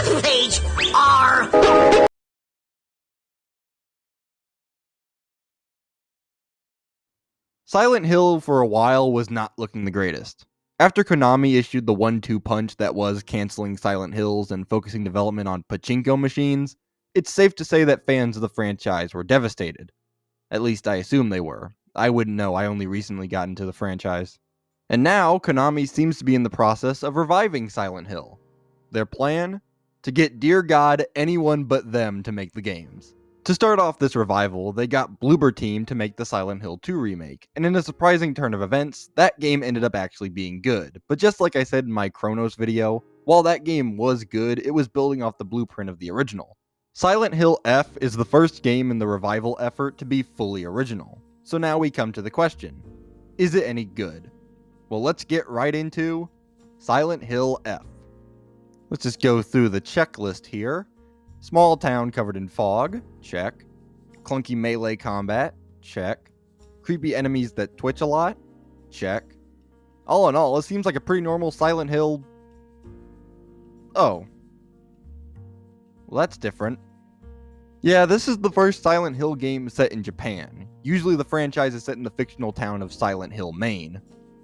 Page R. Silent Hill for a while was not looking the greatest. After Konami issued the 1-2 punch that was canceling Silent Hills and focusing development on pachinko machines, it's safe to say that fans of the franchise were devastated. At least I assume they were. I wouldn't know, I only recently got into the franchise. And now, Konami seems to be in the process of reviving Silent Hill. Their plan? To get dear God anyone but them to make the games. To start off this revival, they got Bloober Team to make the Silent Hill 2 remake, and in a surprising turn of events, that game ended up actually being good. But just like I said in my Chronos video, while that game was good, it was building off the blueprint of the original. Silent Hill F is the first game in the revival effort to be fully original. So now we come to the question, is it any good? Well, let's get right into Silent Hill F. Let's just go through the checklist here. Small town covered in fog, check. Clunky melee combat, check. Creepy enemies that twitch a lot, check. All in all, it seems like a pretty normal Silent Hill. Oh. Well, that's different. Yeah, this is the first Silent Hill game set in Japan. Usually the franchise is set in the fictional town of Silent Hill, Maine.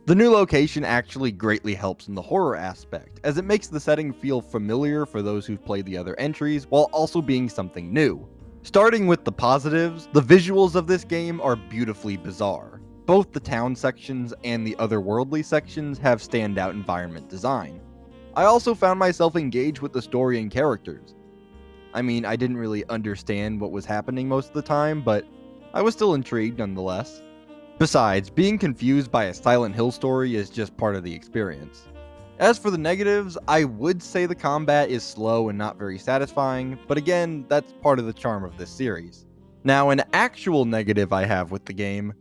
The new location actually greatly helps in the horror aspect, as it makes the setting feel familiar for those who've played the other entries, while also being something new. Starting with the positives, the visuals of this game are beautifully bizarre. Both the town sections and the otherworldly sections have standout environment design. I also found myself engaged with the story and characters. I mean, I didn't really understand what was happening most of the time, but I was still intrigued nonetheless. Besides, being confused by a Silent Hill story is just part of the experience. As for the negatives, I would say the combat is slow and not very satisfying, but again, that's part of the charm of this series. Now, an actual negative I have with the game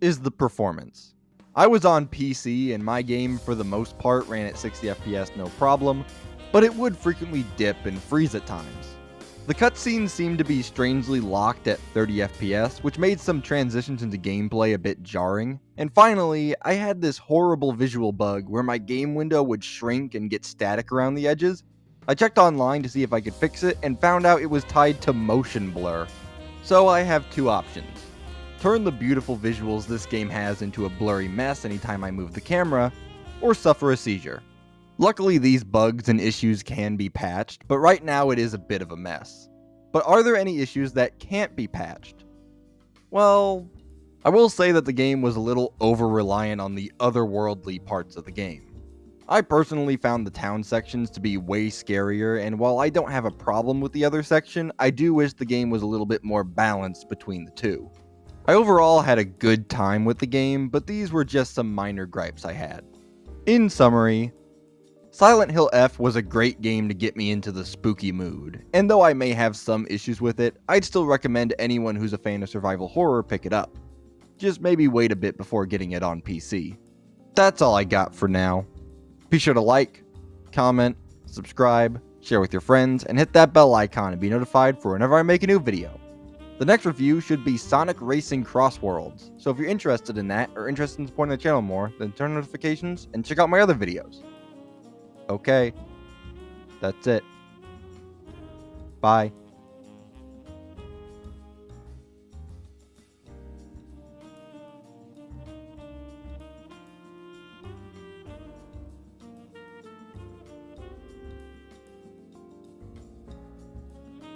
is the performance. I was on PC and my game for the most part ran at 60 FPS no problem, but it would frequently dip and freeze at times. The cutscenes seemed to be strangely locked at 30 FPS, which made some transitions into gameplay a bit jarring. And finally, I had this horrible visual bug where my game window would shrink and get static around the edges. I checked online to see if I could fix it and found out it was tied to motion blur. So I have two options. Turn the beautiful visuals this game has into a blurry mess anytime I move the camera, or suffer a seizure. Luckily, these bugs and issues can be patched, but right now it is a bit of a mess. But are there any issues that can't be patched? Well, I will say that the game was a little over-reliant on the otherworldly parts of the game. I personally found the town sections to be way scarier, and while I don't have a problem with the other section, I do wish the game was a little bit more balanced between the two. I overall had a good time with the game, but these were just some minor gripes I had. In summary, Silent Hill F was a great game to get me into the spooky mood, and though I may have some issues with it, I'd still recommend anyone who's a fan of survival horror pick it up. Just maybe wait a bit before getting it on PC. That's all I got for now. Be sure to like, comment, subscribe, share with your friends, and hit that bell icon to be notified for whenever I make a new video. The next review should be Sonic Racing Cross Worlds, so if you're interested in that or interested in supporting the channel more, then turn on notifications and check out my other videos. Okay, that's it. Bye.